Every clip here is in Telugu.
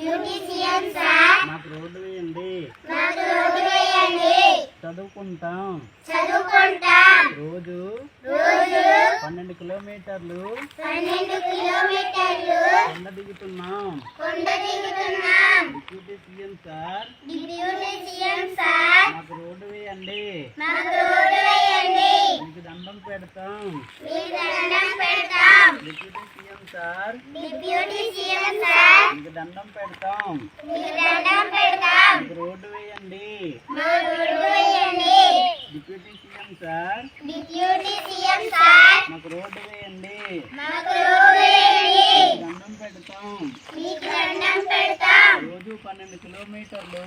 బ్యూటీషియన్ సార్ మాకు రోడ్డు వేయండి. చదువుకుంటాం రోజు 12 కిలోమీటర్లు కొండ దిగుతున్నాం. డిప్యూటీ సీఎం సార్ మాకు రోడ్డు వేయండి. మీకు దండం పెడతాం. డిప్యూటీ సీఎం సార్ మీకు దండం పెడతాం. మీకు రోడ్డు వేయండి. డిప్యూటీ సీఎం సార్ మాకు రోడ్డు వేయండి. మీకు దండం పెడతాం. రోజు 12 కిలోమీటర్లు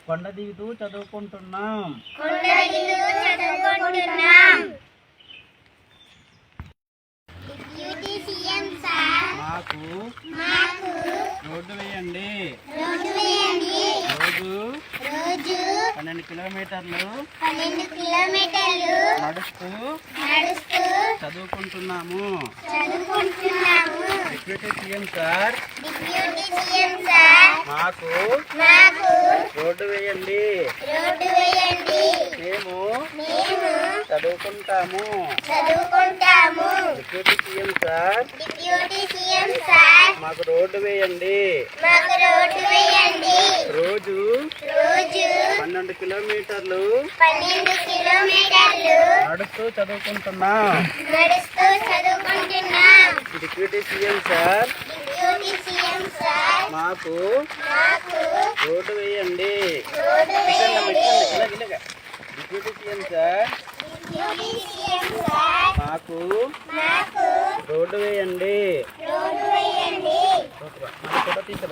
కొండ దిగుతూ చదువుకుంటున్నాం. మాకు రోడ్డు వేయండి. రోజు 12 కిలోమీటర్లు నడుస్తూ చదువుకుంటున్నాము. డిప్యూటీ సీఎం సార్ మాకు రోడ్డు వేయండి. మేము చదువుకుంటాము. డిప్యూటీ సీఎం సార్ మాకు రోడ్డు వేయండి. రోజు 12 కిలోమీటర్లు నడుస్తూ చదువుకుంటున్నాం. డిప్యూటీ సీఎం సార్ మాకు రోడ్డు వేయండి. డిప్యూటీ సీఎం సార్ మాకు రోడ్డు వేయండి. ఫోటో తీసా.